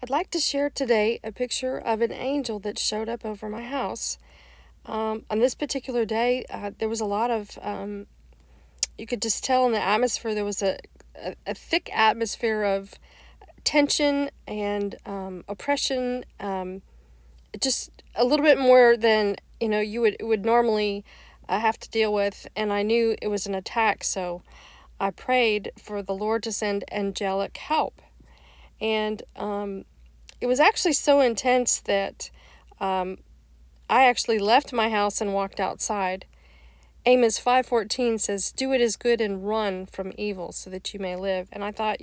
I'd like to share today a picture of an angel that showed up over my house. On this particular day, there was a lot of, you could just tell in the atmosphere, there was a thick atmosphere of tension and oppression, just a little bit more than, you would normally have to deal with. And I knew it was an attack, so I prayed for the Lord to send angelic help. And it was actually so intense that I actually left my house and walked outside. Amos 5:14 says, "Do what is good and run from evil so that you may live." And I thought,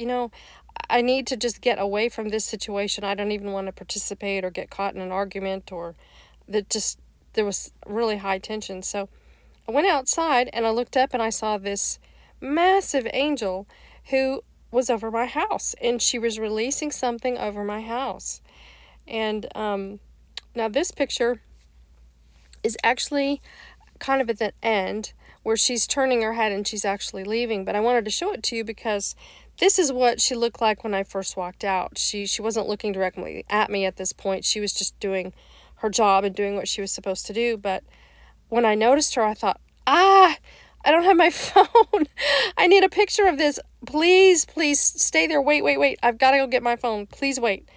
I need to just get away from this situation. I don't even want to participate or get caught in an argument or there was really high tension. So I went outside and I looked up and I saw this massive angel who was over my house, and she was releasing something over my house. And now this picture is actually kind of at the end where she's turning her head and she's actually leaving, but I wanted to show it to you because this is what she looked like when I first walked out. She wasn't looking directly at me at this point. She was just doing her job and doing what she was supposed to do. But when I noticed her, I thought, I don't have my phone. I need a picture of this. Please, please stay there. Wait. I've got to go get my phone. Please wait.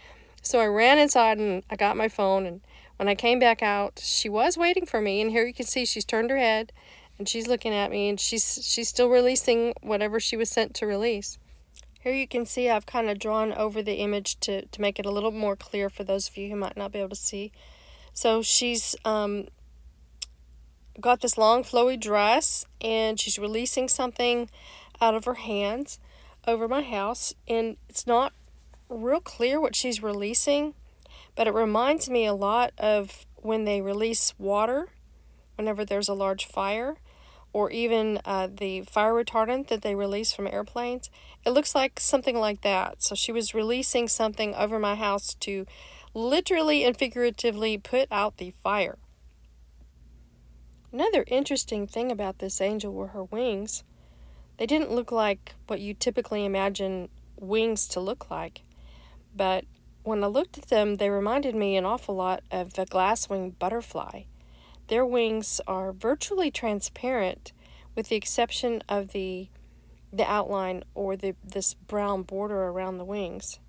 So I ran inside and I got my phone, and when I came back out, she was waiting for me, and here you can see she's turned her head and she's looking at me, and she's still releasing whatever she was sent to release. Here you can see I've kind of drawn over the image to make it a little more clear for those of you who might not be able to see. So she's got this long flowy dress, and she's releasing something out of her hands over my house, and it's not real clear what she's releasing, but it reminds me a lot of when they release water whenever there's a large fire, or even the fire retardant that they release from airplanes. It looks like something like that. So she was releasing something over my house to literally and figuratively put out the fire. Another interesting thing about this angel were her wings. They didn't look like what you typically imagine wings to look like, but when I looked at them, they reminded me an awful lot of the glass-winged butterfly. Their wings are virtually transparent with the exception of the outline or this brown border around the wings.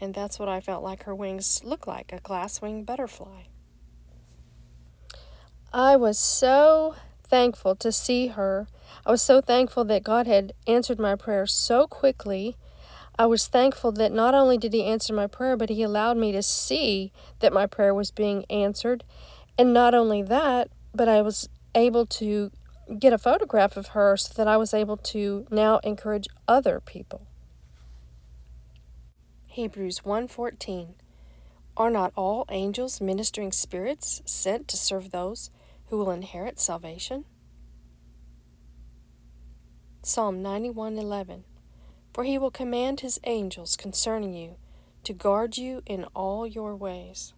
And that's what I felt like her wings looked like, a glass-winged butterfly. I was so thankful to see her. I was so thankful that God had answered my prayer so quickly. I was thankful that not only did He answer my prayer, but He allowed me to see that my prayer was being answered. And not only that, but I was able to get a photograph of her so that I was able to now encourage other people. Hebrews 1:14. Are not all angels ministering spirits sent to serve those who will inherit salvation? Psalm 91:11. For He will command His angels concerning you to guard you in all your ways.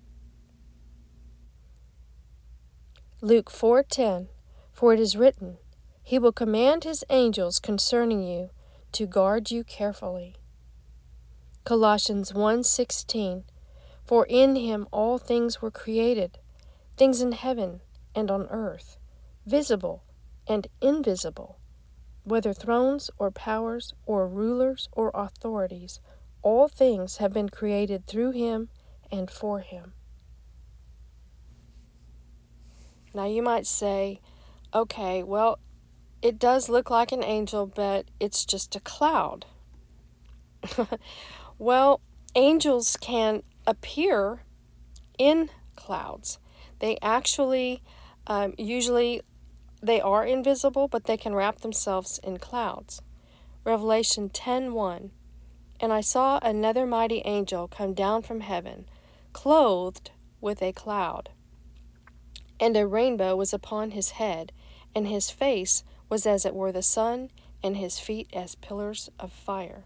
Luke 4:10. For it is written, He will command His angels concerning you to guard you carefully. Colossians 1:16. For in Him all things were created, things in heaven and on earth, visible and invisible, whether thrones or powers or rulers or authorities, all things have been created through Him and for Him. Now you might say, okay, well, it does look like an angel, but it's just a cloud. Well, angels can appear in clouds. They actually, usually they are invisible, but they can wrap themselves in clouds. Revelation 10:1. And I saw another mighty angel come down from heaven, clothed with a cloud. And a rainbow was upon his head, and his face was as it were the sun, and his feet as pillars of fire.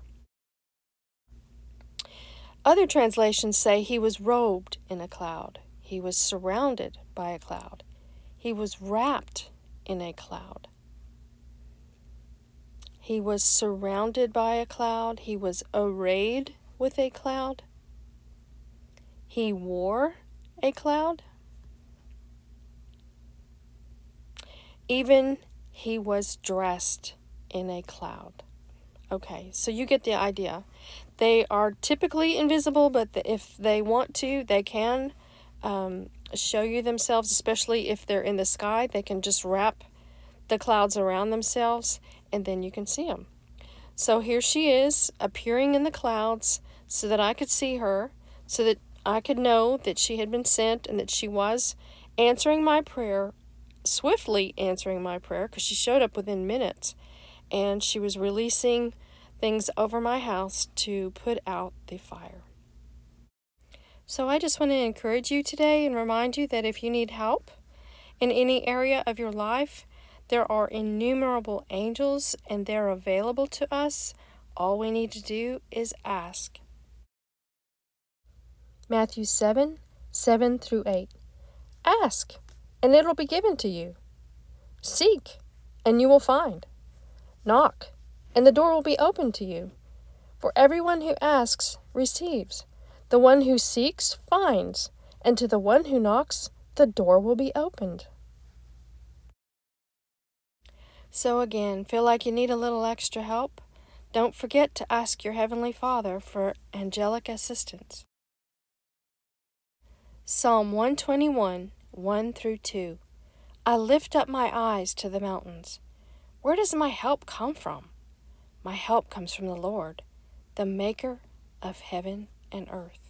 Other translations say he was robed in a cloud. He was surrounded by a cloud. He was wrapped in a cloud. He was surrounded by a cloud. He was arrayed with a cloud. He wore a cloud. Even he was dressed in a cloud. Okay, so you get the idea. They are typically invisible, but if they want to, they can show you themselves, especially if they're in the sky. They can just wrap the clouds around themselves, and then you can see them. So here she is, appearing in the clouds so that I could see her, so that I could know that she had been sent and that she was answering my prayer, swiftly answering my prayer, because she showed up within minutes, and she was releasing things over my house to put out the fire. So I just want to encourage you today and remind you that if you need help in any area of your life, there are innumerable angels and they're available to us. All we need to do is ask. Matthew 7:7-8. Ask, and it'll be given to you. Seek, and you will find. Knock, and the door will be opened to you. For everyone who asks receives. The one who seeks finds, and to the one who knocks, the door will be opened. So again, feel like you need a little extra help? Don't forget to ask your Heavenly Father for angelic assistance. Psalm 121, 1-2. I lift up my eyes to the mountains. Where does my help come from? My help comes from the Lord, the maker of heaven and earth.